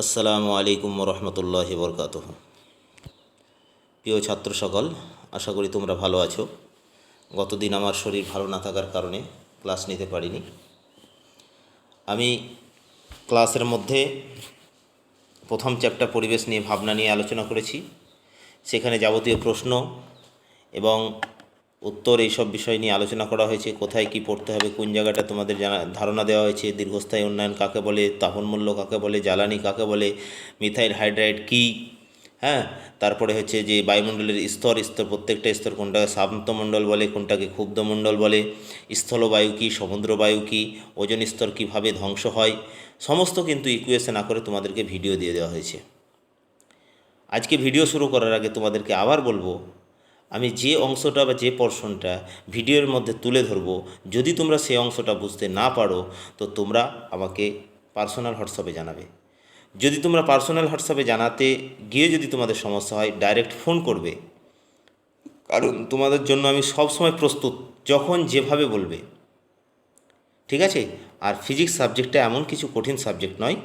আসসালামু আলাইকুম রহমতুল্লাহি বরকাতুহ। প্রিয় ছাত্র সকল, আশা করি তোমরা ভালো আছো। গতদিন আমার শরীর ভালো না থাকার কারণে ক্লাস নিতে পারিনি। আমি ক্লাসের মধ্যে প্রথম চ্যাপ্টার পরিবেশ নিয়ে ভাবনা নিয়ে আলোচনা করেছি। সেখানে যাবতীয় প্রশ্ন এবং উত্তর এইসব বিষয় নিয়ে আলোচনা করা হয়েছে। কোথায় কি পড়তে হবে, কোন জায়গাটা তোমাদের ধারণা দেওয়া হয়েছে। দীর্ঘস্থায়ী উন্নয়ন কাকে বলে, তাপন মূল্য কাকে বলে, জ্বালানি কাকে বলে, মিথাইল হাইড্রাইড কী, হ্যাঁ। তারপরে হচ্ছে যে বায়ুমণ্ডলের স্তর প্রত্যেকটা স্তর কোনটাকে শান্তমণ্ডল বলে, কোনটাকে ক্ষুব্ধমণ্ডল বলে, স্থলবায়ু কী, সমুদ্রবায়ু কী, ওজোন স্তর কীভাবে ধ্বংস হয়, সমস্ত কিন্তু ইকুয়েশন করে তোমাদেরকে ভিডিও দিয়ে দেওয়া হয়েছে। আজকে ভিডিও শুরু করার আগে তোমাদেরকে আবার বলবো, আমি যে অংশটা বা যে পোরশনটা ভিডিওর মধ্যে তুলে ধরবো, যদি তোমরা সেই অংশটা বুঝতে না পারো তো তোমরা আমাকে পার্সোনাল হোয়াটসঅ্যাপে জানাবে। যদি তোমরা পার্সোনাল হোয়াটসঅ্যাপে জানাতে গিয়ে যদি তোমাদের সমস্যা হয়, ডাইরেক্ট ফোন করবে, কারণ তোমাদের জন্য আমি সবসময় প্রস্তুত, যখন যেভাবে বলবে, ঠিক আছে। আর ফিজিক্স সাবজেক্টটা এমন কিছু কঠিন সাবজেক্ট নয়,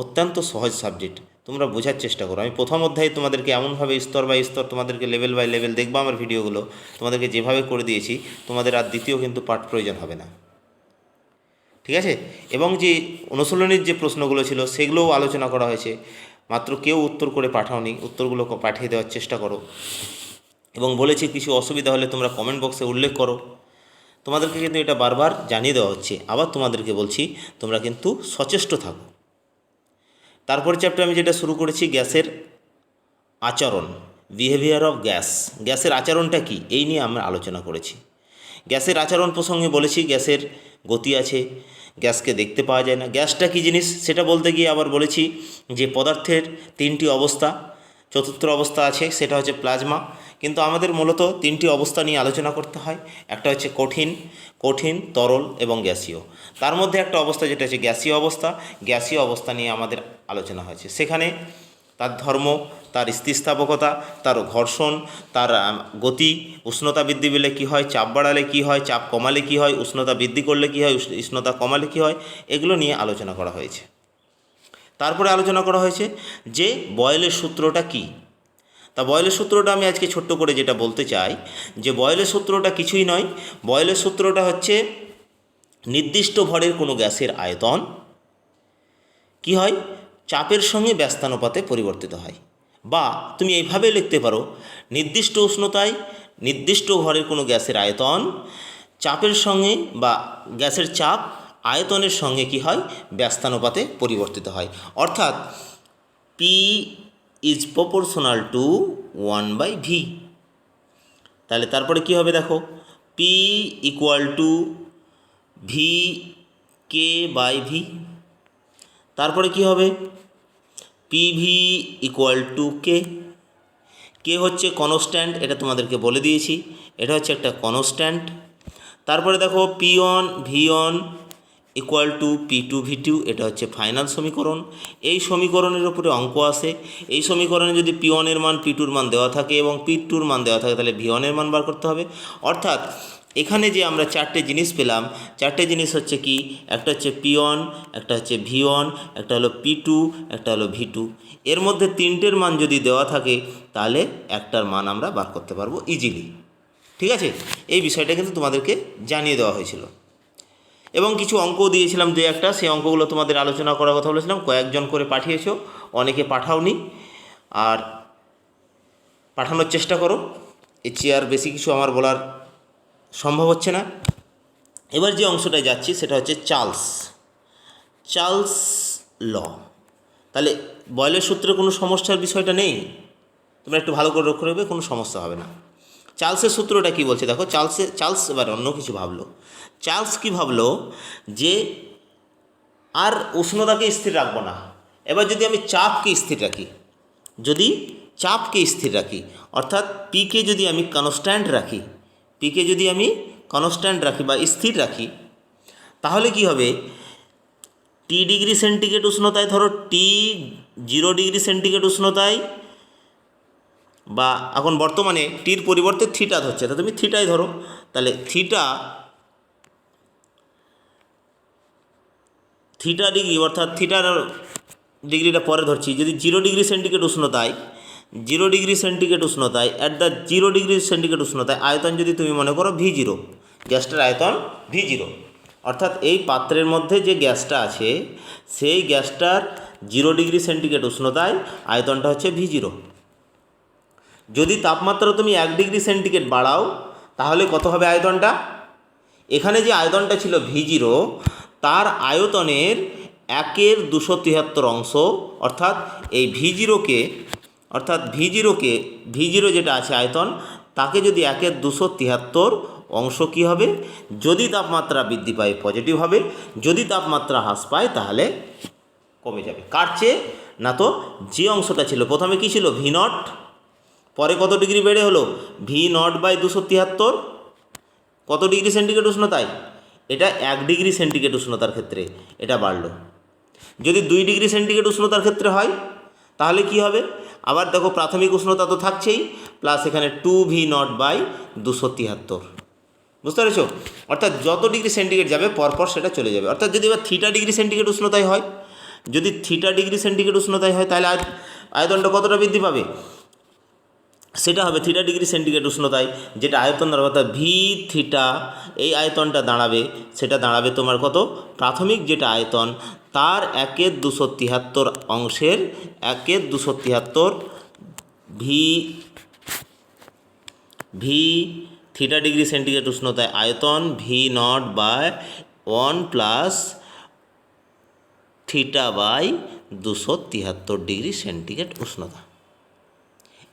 অত্যন্ত সহজ সাবজেক্ট। তোমরা বোঝার চেষ্টা করো। আমি প্রথম অধ্যায়ে তোমাদেরকে এমনভাবে স্তর বাই স্তর, তোমাদেরকে লেভেল বাই লেভেল, দেখবা আমার ভিডিওগুলো তোমাদেরকে যেভাবে করে দিয়েছি, তোমাদের আর দ্বিতীয় কিন্তু পাঠ প্রয়োজন হবে না, ঠিক আছে। এবং যে অনুশীলনীর যে প্রশ্নগুলো ছিল সেগুলোও আলোচনা করা হয়েছে। মাত্র কেউ উত্তর করে পাঠাওনি, উত্তরগুলো পাঠিয়ে দেওয়ার চেষ্টা করো। এবং বলেছি কিছু অসুবিধা হলে তোমরা কমেন্ট বক্সে উল্লেখ করো। তোমাদেরকে কিন্তু এটা বারবার জানিয়ে দেওয়া হচ্ছে। আবার তোমাদেরকে বলছি, তোমরা কিন্তু সচেষ্ট থাকো। তারপরে চ্যাপ্টার আমি যেটা শুরু করেছি, গ্যাসের আচরণ, বিহেভিয়ার অফ গ্যাস। গ্যাসের আচরণটা কি, এই নিয়ে আমরা আলোচনা করেছি। গ্যাসের আচরণ প্রসঙ্গে বলেছি, গ্যাসের গতি আছে, গ্যাসকে দেখতে পাওয়া যায় না। গ্যাসটা কী জিনিস সেটা বলতে গিয়ে আবার বলেছি যে পদার্থের তিনটি অবস্থা, চতুর্থ অবস্থা আছে, সেটা হচ্ছে প্লাজমা। কিন্তু আমাদের মূলত তিনটি অবস্থা নিয়ে আলোচনা করতে হয়। একটা হচ্ছে কঠিন, তরল এবং গ্যাসীয়। তার মধ্যে একটা অবস্থা যেটা হচ্ছে গ্যাসীয় অবস্থা। গ্যাসীয় অবস্থা নিয়ে আমাদের আলোচনা হয়েছে। সেখানে তার ধর্ম, তার স্থিতিস্থাপকতা, তার ঘর্ষণ, তার গতি, উষ্ণতা বৃদ্ধি পেলে কী হয়, চাপ বাড়ালে কী হয়, চাপ কমালে কী হয়, উষ্ণতা বৃদ্ধি করলে কী হয়, উষ্ণতা কমালে কী হয়, এগুলো নিয়ে আলোচনা করা হয়েছে। তারপরে আলোচনা করা হয়েছে যে বয়েলের সূত্রটা কী। তা বয়েলের সূত্রটা আমি আজকে ছোট্ট করে যেটা বলতে চাই, যে বয়েলের সূত্রটা কিছুই নয়। বয়েলের সূত্রটা হচ্ছে নির্দিষ্ট ভরের কোনো গ্যাসের আয়তন কি হয়, চাপের সঙ্গে ব্যস্তানুপাতে পরিবর্তিত হয়। বা তুমি এইভাবে লিখতে পারো, নির্দিষ্ট উষ্ণতায় নির্দিষ্ট ভরের কোনো গ্যাসের আয়তন চাপের সঙ্গে, বা গ্যাসের চাপ আয়তনের সঙ্গে কি হয়, ব্যস্তানুপাতে পরিবর্তিত হয়। অর্থাৎ P is proportional to 1/v। তাহলে তারপরে কি হবে দেখো, P equal to V K by V. তারপরে কি হবে, PV equal to K. K হচ্ছে কনস্ট্যান্ট, এটা তোমাদেরকে বলে দিয়েছি, এটা হচ্ছে একটা কনস্ট্যান্ট। তারপরে দেখো P one V one equal to P two V two, এটা হচ্ছে ফাইনাল সমীকরণ। এই সমীকরণের উপরে অঙ্ক আসে। এই সমীকরণে যদি পি ওয়ানের মান পি টুর মান দেওয়া থাকে এবং পি টুর মান দেওয়া থাকে, তাহলে ভি ওয়ানের মান বার করতে হবে। অর্থাৎ এখানে যে আমরা চারটে জিনিস পেলাম, চারটে জিনিস হচ্ছে কি, একটা হচ্ছে পি ওয়ান, একটা হচ্ছে ভি ওয়ান, একটা হলো পি টু, একটা হলো ভি টু। এর মধ্যে তিনটের মান যদি দেওয়া থাকে, তাহলে একটার মান আমরা বার করতে পারবো ইজিলি, ঠিক আছে। এই বিষয়টা কিন্তু তোমাদেরকে জানিয়ে দেওয়া হয়েছিল। এবং কিছু অঙ্কও দিয়েছিলাম, দু একটা, সেই অঙ্কগুলো তোমাদের আলোচনা করার কথা বলেছিলাম। কয়েকজন করে পাঠিয়েছো, অনেকে পাঠাওনি, আর পাঠানোর চেষ্টা করো। এর চেয়ে আর বেশি কিছু আমার বলার সম্ভব হচ্ছে না। এবার যে অংশটায় যাচ্ছি সেটা হচ্ছে চার্লস ল। তাহলে বয়েলের সূত্রে কোনো সমস্যার বিষয়টা নেই, তোমরা একটু ভালো করে লক্ষ্য রাখবে, কোনো সমস্যা হবে না। চার্লসের সূত্রটা কি বলছে দেখো, চার্লস এবার অন্য কিছু ভাবলো। চার্লস কি ভাবলো, যে আর উষ্ণতাকে স্থির রাখবো না, এবার যদি আমি চাপকে স্থির রাখি, অর্থাৎ পিকে যদি আমি কনস্ট্যান্ট রাখি, বা স্থির রাখি, তাহলে কি হবে, টি ডিগ্রি সেন্টিগ্রেড উষ্ণতায়, ধরো টি 0 ডিগ্রি সেন্টিগ্রেড উষ্ণতায়, বা এখন বর্তমানে টির পরিবর্তে থিটা ধরছে, তা তুমি থিটাই ধরো, তাহলে থিটা ডিগ্রি, অর্থাৎ থিটার ডিগ্রিটা পরে ধরছি, যদি 0 ডিগ্রি সেন্টিগ্রেড উষ্ণতায় 0 ডিগ্রি সেন্টিগ্রেড উষ্ণতায় অ্যাট দ্য 0 ডিগ্রি সেন্টিগ্রেড উষ্ণতায় আয়তন যদি তুমি মনে করো V0, গ্যাসটার আয়তন V0, অর্থাৎ এই পাত্রের মধ্যে যে গ্যাসটা আছে সেই গ্যাসটার 0 ডিগ্রি সেন্টিগ্রেড উষ্ণতায় আয়তনটা হচ্ছে V0। যদি তাপমাত্রা তুমি 1 ডিগ্রি সেন্টিগ্রেড বাড়াও তাহলে কত হবে আয়তনটা? এখানে যে আয়তনটা ছিল V0 তার আয়তনের 1/273 অংশ, অর্থাৎ এই V0 যেটা আছে আয়তন তাকে যদি 1/273 অংশ কী হবে, যদি তাপমাত্রা বৃদ্ধি পায় পজিটিভ হবে, যদি তাপমাত্রা হ্রাস পায় তাহলে কমে যাবে। কার চেয়ে? না তো যে অংশটা ছিল প্রথমে কী ছিল V0, পরে কত ডিগ্রি বেড়ে হলো V0/273, কত ডিগ্রি সেন্টিগ্রেড উষ্ণতায়? এটা 1 ডিগ্রি সেন্টিগ্রেড উষ্ণতার ক্ষেত্রে এটা বাড়লো। যদি 2 ডিগ্রি সেন্টিগ্রেড উষ্ণতার ক্ষেত্রে হয় তাহলে কি হবে? আবার দেখো প্রাথমিক উষ্ণতা তো থাকছেই, প্লাস এখানে 2V0/273, বুঝতে পেরেছো? অর্থাৎ যত ডিগ্রি সেন্টিগ্রেড যাবে পরপর সেটা চলে যাবে। অর্থাৎ যদি এবার θ ডিগ্রি সেন্টিগ্রেড উষ্ণতায় হয়, যদি θ ডিগ্রি সেন্টিগ্রেড উষ্ণতায় হয় তাহলে আয়তনটা কতটা বৃদ্ধি পাবে? সেটা হবে θ ডিগ্রি সেন্টিগ্রেড উষ্ণতায় যেটা আয়তন দাঁড়াবে, অর্থাৎ V θ, এই আয়তনটা দাঁড়াবে, সেটা দাঁড়াবে তোমার কত? প্রাথমিক যেটা আয়তন তার 1/273 অংশের 1/273 θ ডিগ্রি সেন্টিগ্রেড উষ্ণতায় আয়তন V0/1 প্লাস θ/273 ডিগ্রি সেন্টিগ্রেড উষ্ণতা।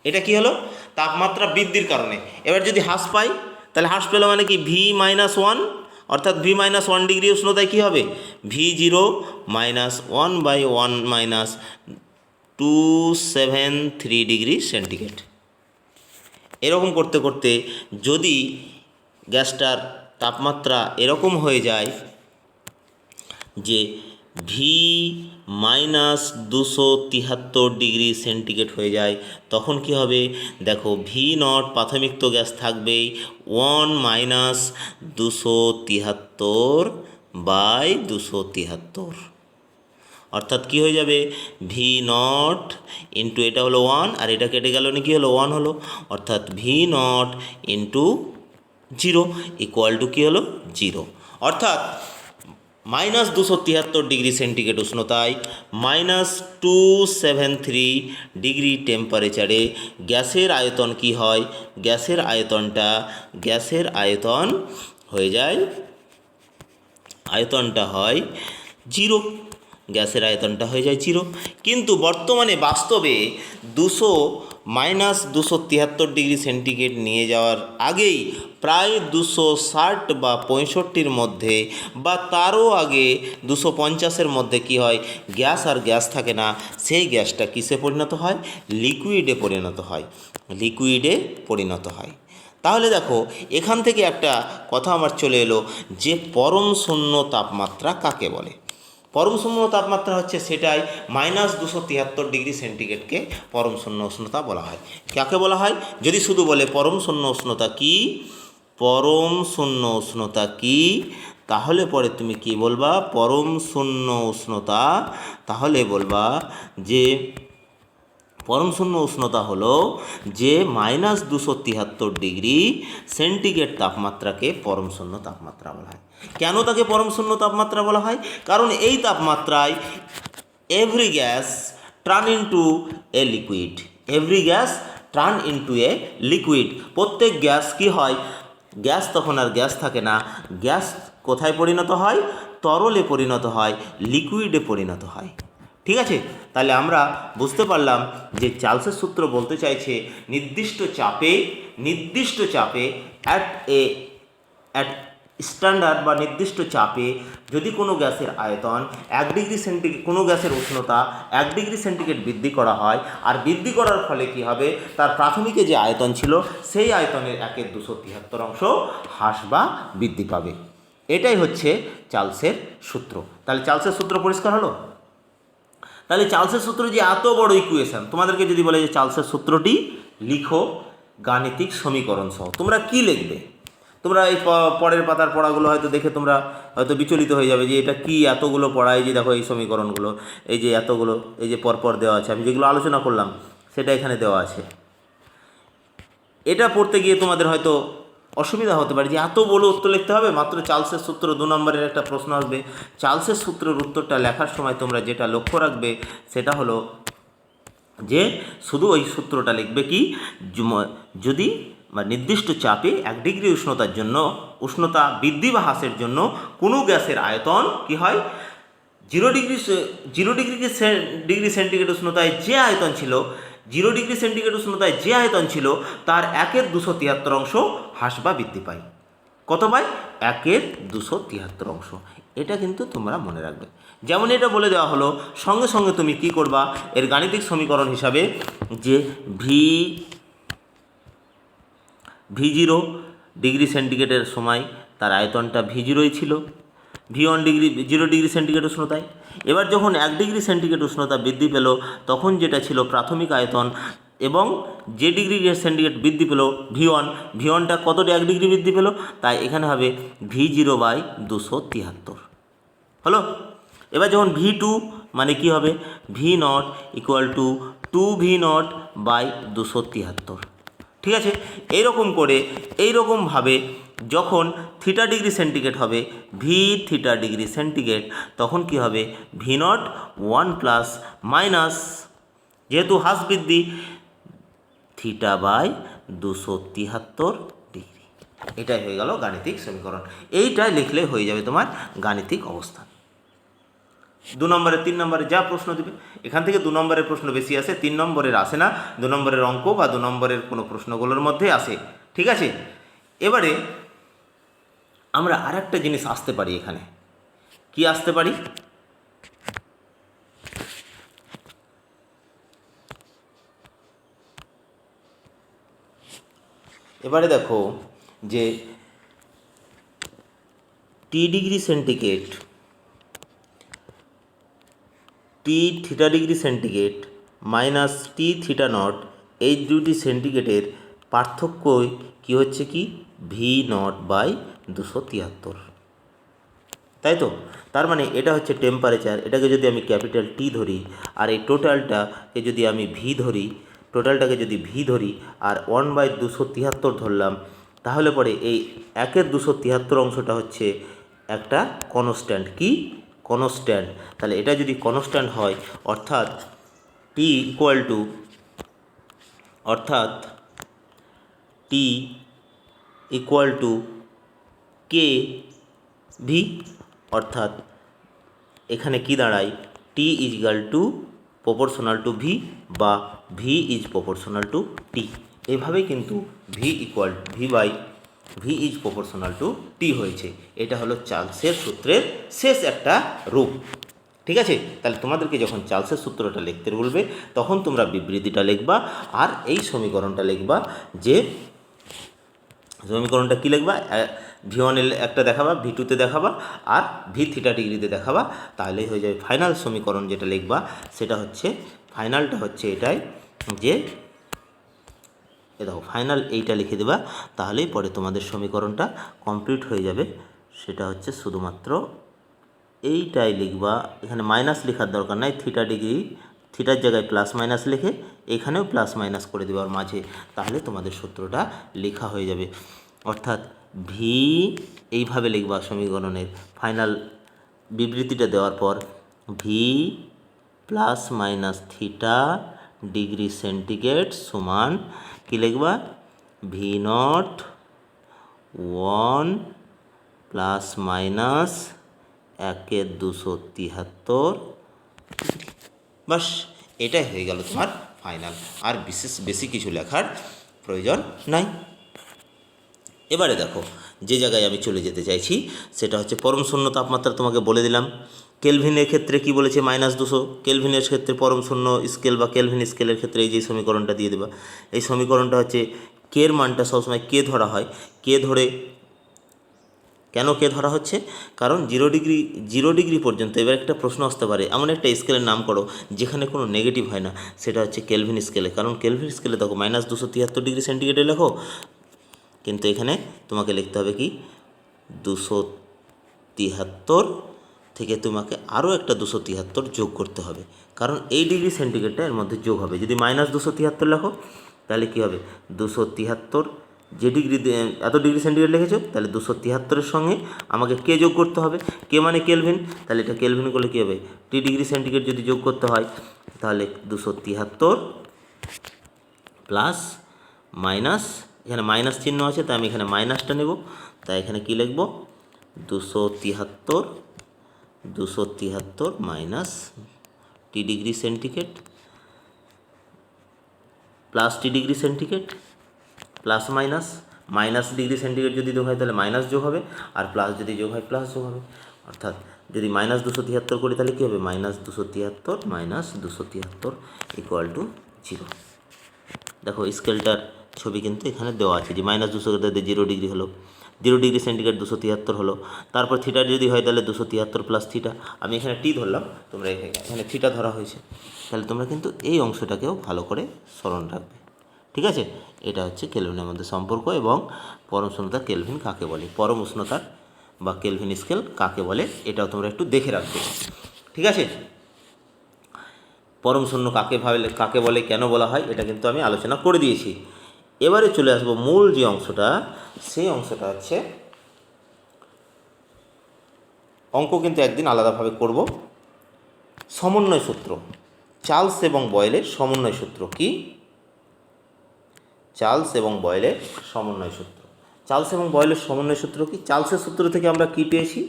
এটা কি হলো? তাপমাত্রা বৃদ্ধির কারণে। এবার যদি হ্রাস পাই তাহলে হ্রাস পেলো মানে কি V-1, অর্থাৎ V-1 ডিগ্রি উষ্ণতায় কী হবে? V0-1/1 -273 degree centigrade. এরকম করতে করতে যদি গ্যাসটার তাপমাত্রা এরকম হয়ে যায় যে V-273 ডিগ্রি সেন্টিগ্রেড হয়ে যায় তখন কি হবে? দেখো V0 প্রাথমিক তো গ্যাস থাকবেই 1 - 273/273, অর্থাৎ কি হয়ে যাবে? V0 ইন্টু এটা হলো 1 আর এটা কেটে গেল না, কি হলো? 1 হলো, অর্থাৎ V0 ইন্টু 0 ইকুয়াল টু কী হলো? 0। অর্থাৎ -273 ডিগ্রি সেন্টিগ্রেড উষ্ণতায় -273 ডিগ্রি টেম্পারেচারে গ্যাসের আয়তন কি হয়? গ্যাসের আয়তন হয়ে যায়, আয়তনটা হয় 0, গ্যাসের আয়তনটা হয়ে যায় 0। কিন্তু বর্তমানে বাস্তবে -273 ডিগ্রি সেন্টিগ্রেড নিয়ে যাওয়ার আগেই প্রায় 260 বা 65-র মধ্যে বা তারও আগে 250-এর মধ্যে কি হয়? গ্যাস আর গ্যাস থাকে না, সেই গ্যাসটা কিসে পরিণত হয়? লিকুইডে পরিণত হয়। তাহলে দেখো এখান থেকে একটা কথা আমার চলে এলো যে পরম শূন্য তাপমাত্রা কাকে বলে? পরম শূন্য তাপমাত্রা হচ্ছে সেটাই -273 ডিগ্রি সেন্টিগ্রেডকে পরম শূন্য উষ্ণতা বলা হয়। কাকে বলা হয়? যদি শুধু বলে পরম শূন্য উষ্ণতা কি, তাহলে পরে তুমি কি বলবা? পরম শূন্য উষ্ণতা, তাহলে বলবা যে পরম শূন্য উষ্ণতা হলো যে -273 ডিগ্রি সেন্টিগ্রেড তাপমাত্রাকে পরম শূন্য তাপমাত্রা বলা হয়। কেন তাকে পরম শূন্য তাপমাত্রা বলা হয়? কারণ এই তাপমাত্রায় every gas turn into a liquid, প্রত্যেক গ্যাস কি হয়? গ্যাস তখন আর গ্যাস থাকে না, গ্যাস কোথায় পরিণত হয়? তরলে পরিণত হয়, লিকুইডে পরিণত হয়। ঠিক আছে, তাহলে আমরা বুঝতে পারলাম যে চার্লসের সূত্র বলতে চাইছে নির্দিষ্ট চাপে অ্যাট স্ট্যান্ডার্ড বা নির্দিষ্ট চাপে যদি কোনো গ্যাসের আয়তন 1 ডিগ্রি সেন্টিগ্রেড, কোনো গ্যাসের উষ্ণতা 1 ডিগ্রি সেন্টিগ্রেড বৃদ্ধি করা হয়, আর বৃদ্ধি করার ফলে কি হবে? তার প্রাথমিকে যে আয়তন ছিল সেই আয়তনের 1/273 অংশ হ্রাস বা বৃদ্ধি পাবে। এটাই হচ্ছে চার্লসের সূত্র। তাহলে চার্লসের সূত্র পরিষ্কার হলো? তাহলে চার্লসের সূত্র যে এত বড় ইকুয়েশন, তোমাদেরকে যদি বলে যে চার্লসের সূত্রটি লিখো গাণিতিক সমীকরণ সহ, তোমরা কি লিখবে? তোমরা এই পরের পাতার পড়াগুলো হয়তো দেখে তোমরা হয়তো বিচলিত হয়ে যাবে যে এটা কি এতগুলো পড়া, এই যে দেখো এই সমীকরণগুলো, এই যে এতগুলো, এই যে পরপর দেওয়া আছে, আমি যেগুলো আলোচনা করলাম সেটা এখানে দেওয়া আছে। এটা পড়তে গিয়ে তোমাদের হয়তো অসুবিধা হতে পারে যে এত বড় উত্তর লিখতে হবে। মাত্র চার্লসের সূত্র 2 নম্বরের একটা প্রশ্ন আসবে। চার্লসের সূত্রের উত্তরটা লেখার সময় তোমরা যেটা লক্ষ্য রাখবে সেটা হলো যে শুধু ওই সূত্রটা লিখবে কি, যদি নির্দিষ্ট চাপে 1 ডিগ্রি উষ্ণতার জন্য, উষ্ণতা বৃদ্ধি বা হ্রাসের জন্য কোনো গ্যাসের আয়তন কি হয়, 0 ডিগ্রি সেন্টিগ্রেড উষ্ণতায় যে আয়তন ছিল, 0 ডিগ্রি সেন্টিগ্রেড উষ্ণতায় যে আয়তন ছিল তার 1/273 অংশ হ্রাস বা বৃদ্ধি পায়। কত পায়? 1/273 অংশ। এটা কিন্তু তোমরা মনে রাখবে। যেমন এটা বলে দেওয়া হলো, সঙ্গে সঙ্গে তুমি কি করবা, এর গাণিতিক সমীকরণ হিসাবে যে V0 ডিগ্রি সেন্টিগ্রেডের সময় তার আয়তনটা V0ই ছিল, V1 0 ডিগ্রি সেন্টিগ্রেড উষ্ণতায়। এবার যখন 1 ডিগ্রি সেন্টিগ্রেড উষ্ণতা বৃদ্ধি পেল তখন যেটা ছিল প্রাথমিক আয়তন, এবং যে ডিগ্রি সেন্টিগ্রেড বৃদ্ধি পেল V1টা কতটা 1 ডিগ্রি বৃদ্ধি পেল, তাই এখানে হবে V0/273 হলো। এবার যখন V2 মানে কি হবে, V0 = 2V0/273। ঠিক আছে, এইরকম করে এইরকমভাবে যখন থিটা ডিগ্রি সেন্টিগ্রেড হবে, V θ ডিগ্রি সেন্টিগ্রেড, তখন কি হবে, V0 1 প্লাস মাইনাস, যেহেতু হ্রাস বৃদ্ধি, θ/273 ডিগ্রি। এটাই হয়ে গেল গাণিতিক সমীকরণ। এইটাই লিখলে হয়ে যাবে তোমার গাণিতিক অবস্থান। 2 নম্বরে 3 নম্বরে যা প্রশ্ন দেবে, এখান থেকে 2 নম্বরের প্রশ্ন বেশি আসে, 3 নম্বরের আসে না। 2 নম্বরের অঙ্ক বা 2 নম্বরের কোনো প্রশ্নগুলোর মধ্যে আসে। ঠিক আছে, এবারে আমরা আর একটা জিনিস আসতে পারি এখানে। কি আসতে পারি? এবারে দেখো যে T degree centigrade, T θ degree centigrade minus T θ naught, এই দুটি সেন্টিগ্রেডের পার্থক্য কি হচ্ছে কি, V0/273। তাই তো, তার মানে এটা হচ্ছে টেম্পারেচার। এটাকে যদি আমি ক্যাপিটাল T ধরি, আর এই টোটালটাকে যদি আমি V ধরি, আর 1/273 ধরলাম, তাহলে পরে এই 1/273 অংশটা হচ্ছে একটা কনস্ট্যান্ট। কি কনস্ট্যান্ট? তাহলে এটা যদি কনস্ট্যান্ট হয়, অর্থাৎ T ইকুয়াল টু KV, অর্থাৎ এখানে কি দাঁড়ায়, T প্রপোর্শনাল টু V বা V প্রপোর্শনাল টু T। এভাবেই কিন্তু V প্রপোর্শনাল টু T হয়েছে। এটা হলো চার্লসের সূত্রের শেষ একটা রূপ। ঠিক আছে, তাহলে তোমাদেরকে যখন চার্লসের সূত্রটা লিখতে বলবে তখন তোমরা বিবৃতিটা লিখবা, আর এই সমীকরণটা লিখবা। যে সমীকরণটা কী লিখবা, V1 একটা দেখাবা, V2তে দেখাবা, আর V θ ডিগ্রিতে দেখাবা, তাহলেই হয়ে যাবে ফাইনাল সমীকরণ। যেটা লিখবা সেটা হচ্ছে, ফাইনালটা হচ্ছে এটাই, যে দেখো ফাইনাল এইটা লিখে দেবা, তাহলেই পরে তোমাদের সমীকরণটা কমপ্লিট হয়ে যাবে। সেটা হচ্ছে শুধুমাত্র এইটাই লিখবা, এখানে মাইনাস লেখার দরকার নাই। থিটার জায়গায় প্লাস মাইনাস লিখে এখানেও প্লাস মাইনাস করে দেবে ওর মাঝে, তাহলে তোমাদের সূত্রটা লেখা হয়ে যাবে। অর্থাৎ ভি এইভাবে লিখবা সমীকরণের ফাইনাল বিবৃতিটা দেওয়ার পর, V plus minus theta degree centigrade সমান কি লিখবা, V0 1 প্লাস মাইনাস 1/273। বাস, এটাই হয়ে গেল তোমার ফাইনাল। আর বেশি কিছু লেখার প্রয়োজন নাই। এবারে দেখো, যে জায়গায় আমি চলে যেতে চাইছি সেটা হচ্ছে পরম শূন্য তাপমাত্রা। তোমাকে বলে দিলাম কেলভিনের ক্ষেত্রে কি বলেছে, -200। কেলভিনের ক্ষেত্রে পরম শূন্য স্কেল বা কেলভিন স্কেলের ক্ষেত্রে এই যে সমীকরণটা দিয়ে দেবা, এই সমীকরণটা হচ্ছে কের মানটা সবসময় কে ধরা হয়। কেন কে ধরা হচ্ছে, কারণ 0 ডিগ্রি পর্যন্ত। এবার একটা প্রশ্ন আসতে পারে, এমন একটা স্কেলের নাম করো যেখানে কোনো নেগেটিভ হয় না। সেটা হচ্ছে কেলভিন স্কেলে। কারণ কেলভিন স্কেলে দেখো -273 ডিগ্রি সেন্টিগ্রেডে লেখো, কিন্তু এখানে তোমাকে লিখতে হবে কি 273 থেকে তোমাকে আরও একটা 273 যোগ করতে হবে, কারণ এই ডিগ্রি সেন্টিগ্রেডটা এর মধ্যে যোগ হবে। যদি -273 লেখো তাহলে কী হবে, 273 যে ডিগ্রি এত ডিগ্রি সেন্টিগ্রেড লিখেছো তাহলে 273-এর সঙ্গে আমাকে কে যোগ করতে হবে, কে মানে কেলভিন, তাহলে এটা কেলভিন করলে কী হবে, টি ডিগ্রি সেন্টিগ্রেড যদি যোগ করতে হয় তাহলে 273 প্লাস মাইনাস, এখানে মাইনাস চিহ্ন আছে তাই আমি এখানে মাইনাসটা নেব, তাই এখানে কী লিখব 273 মাইনাস টি ডিগ্রি সেন্টিগ্রেড প্লাস টি degree centigrade plus minus, minus degree centigrade যদি যোগ হয় তাহলে মাইনাস যোগ হবে, আর প্লাস যদি যোগ হয় প্লাস যোগ হবে। অর্থাৎ যদি -273 করি তাহলে কী হবে, -273 মাইনাস 273 ইকুয়াল টু 0। দেখো স্কেলটার ছবি কিন্তু এখানে দেওয়া আছে যে -273 0 ডিগ্রি হলো, 0 ডিগ্রি সেন্টিগ্রেড 273 হলো, তারপর থিটার যদি হয় তাহলে 273 প্লাস থিটা, আমি এখানে টি ধরলাম, তোমরা এখানে থিটা ধরা হয়েছে, তাহলে তোমরা কিন্তু এই অংশটাকেও ভালো করে স্মরণ রাখবে। ঠিক আছে, এটা হচ্ছে কেলভিনের মধ্যে সম্পর্ক এবং পরম উষ্ণতা কেলভিন কাকে বলে, পরম উষ্ণতার বা কেলভিন স্কেল কাকে বলে, এটাও তোমরা একটু দেখে রাখবে। ঠিক আছে, পরম শূন্য কাকে বলে কেন বলা হয় এটা কিন্তু আমি আলোচনা করে দিয়েছি। এবারে চলে আসবো মূল যে অংশটা, সেই অংশটা হচ্ছে অঙ্ক কিন্তু একদিন আলাদাভাবে করব। সমন্বয় সূত্র, চার্লস এবং বয়েলের সমন্বয় সূত্র কি, চার্লস এবং বয়েলের সমন্বয় সূত্র। চার্লস এবং বয়েলের সমন্বয় সূত্র কি, চার্লসের সূত্র থেকে আমরা কি পেয়েছি,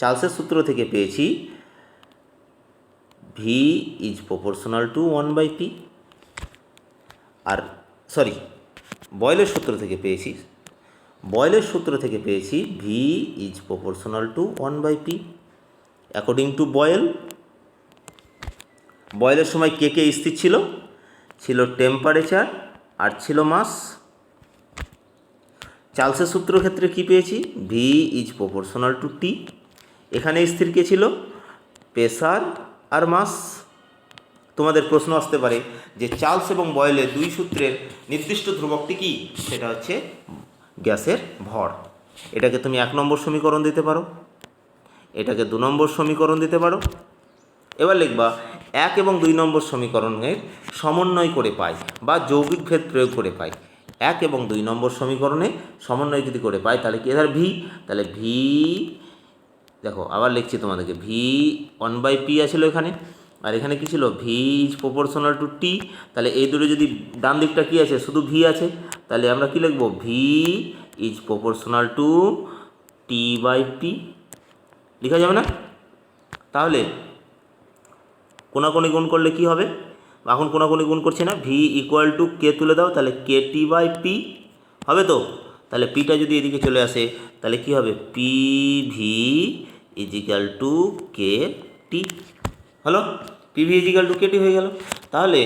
চার্লসের সূত্র থেকে পেয়েছি V is proportional to 1/p, আর বয়েলের সূত্র থেকে পেয়েছি V is proportional to 1/p according to বয়েলের সময় কে স্থির ছিল টেম্পারেচার আর ছিল মাস। চার্লসের সূত্র ক্ষেত্রে কি পেয়েছি, V is proportional to T, এখানে স্থির কে ছিল, প্রেসার আর মাস। তোমাদের প্রশ্ন আসতে পারে যে চার্লস এবং বয়েলের দুই সূত্রের নির্দিষ্ট ধ্রুবকটি কি, সেটা হচ্ছে গ্যাসের ভর। এটাকে তুমি 1 নম্বর সমীকরণ দিতে পারো, এটাকে 2 নম্বর সমীকরণ দিতে পারো। এবার লিখবা 1 এবং 2 নম্বর সমীকরণের সমন্বয় করে পাই বা যৌগিক ভেদ প্রয়োগ করে পাই। 1 এবং 2 নম্বর সমীকরণে সমন্বয় যদি করে পাই তাহলে কি, এধার ভি, তাহলে ভি, দেখো আবার লিখছি তোমাদেরকে, V 1/p আছিল এখানে, আর এখানে কি ছিল, V is proportional to T, তাহলে এই দুটো যদি ডান দিকটা কি আছে, শুধু V আছে, তাহলে আমরা কি লিখব, V is proportional to T/P, লেখা যাবে না? তাহলে কোনাকুনি গুণ করলে কি হবে, এখন কোনাকুনি গুণ করছি না, V ইকুয়াল টু কে তুলে দাও, তাহলে KT/P হবে তো, তাহলে পিটা যদি এদিকে চলে আসে তাহলে কি হবে, PV ইজিক্যাল টু KT হলো, PV ইজিক্যাল টু KT হয়ে গেল। তাহলে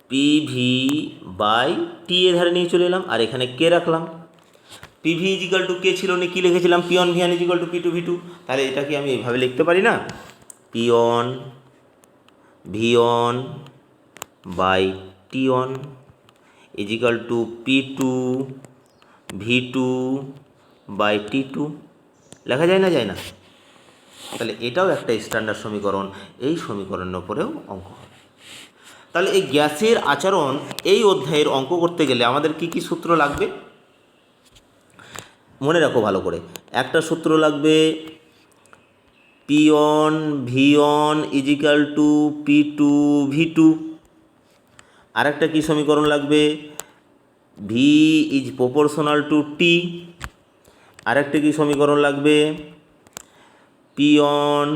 PV/T এর ধারে নিয়ে চলে এলাম, আর এখানে কে রাখলাম, PV ইজিক্যাল টু কে ছিল, কি লিখেছিলাম, P1 V1 is equal two P2 V2, তাহলে এটা কি আমি এইভাবে লিখতে পারি না, P1 V1/T1 is equal two P2 V2/T2, লেখা যায় না? তাহলে এটাও একটা স্ট্যান্ডার্ড সমীকরণ, এই সমীকরণের উপরেও অঙ্ক হবে। তাহলে এই গ্যাসের আচরণ এই অধ্যায়ের অঙ্ক করতে গেলে আমাদের কি কি সূত্র লাগবে মনে রাখো ভালো করে। একটা সূত্র লাগবে P1 V1 is equal two P2 V2, আরেকটা কি সমীকরণ লাগবে, V is proportional to T, আরেকটা কি সমীকরণ লাগবে, P1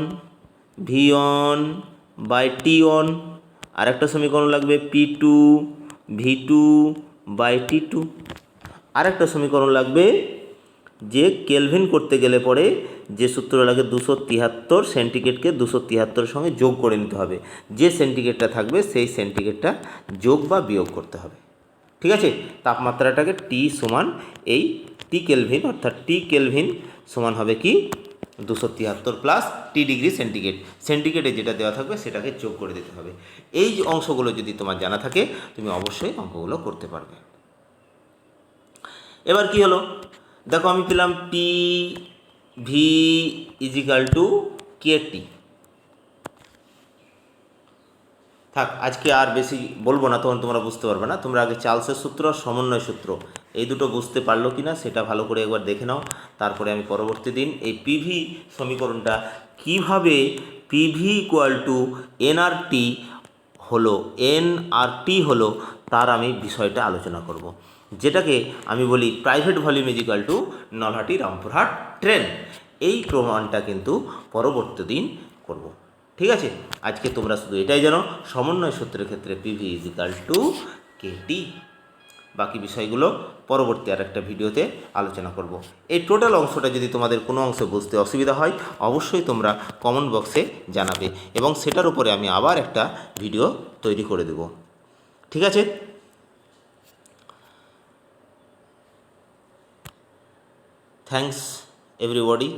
V1/T1, আরেকটা সমীকরণ লাগবে P2 V2/T2, আরেকটা সমীকরণ লাগবে যে কেলভিন করতে গেলে পরে যে সূত্র লাগে 273 সেন্টিগ্রেডকে 273 সঙ্গে যোগ করে নিতে হবে, যে সেন্টিগ্রেডটা থাকবে সেই সেন্টিগ্রেডটা যোগ বা বিয়োগ করতে হবে। ঠিক আছে, তাপমাত্রাটাকে T সমান এই T কেলভিন, অর্থাৎ T কেলভিন সমান হবে কি 273 প্লাস টি ডিগ্রি সেন্টিগ্রেড, সেন্টিগ্রেডে যেটা দেওয়া থাকবে সেটাকে যোগ করে দিতে হবে। এই যে অংশগুলো যদি তোমার জানা থাকে তুমি অবশ্যই অঙ্কগুলো করতে পারবে। এবার কি হলো, দেখো আমি পেলাম পি ভি ইজিক্যাল টু কে টি। থাক, আজকে আর বেশি বলবো না, তখন তোমরা বুঝতে পারবে না। তোমরা আগে চার্লসের সূত্র আর সমন্বয় সূত্র এই দুটো বুঝতে পারলো কি না সেটা ভালো করে একবার দেখে নাও। তারপরে আমি পরবর্তী দিন এই পিভি সমীকরণটা কিভাবে পিভি ইকুয়াল টু এনআরটি হলো, এনআরটি হলো, তার আমি বিষয়টা আলোচনা করব। যেটাকে আমি বলি private volume is equal to Nalhati Rampurhat train. এই প্রমাণটা কিন্তু পরবর্তী দিন করব। ঠিক আছে, আজকে তোমরা শুধু এটাই জানো সমন্বয় সূত্রের ক্ষেত্রে PV is equal to KT. বাকি বিষয়গুলো পরবর্তী আর একটা ভিডিওতে আলোচনা করব। এই টোটাল অংশটা যদি তোমাদের কোনো অংশ বুঝতে অসুবিধা হয় অবশ্যই তোমরা কমেন্ট বক্সে জানাবে এবং সেটার উপরে আমি আবার একটা ভিডিও তৈরি করে দেব। ঠিক আছে, থ্যাঙ্কস এভরিবডি।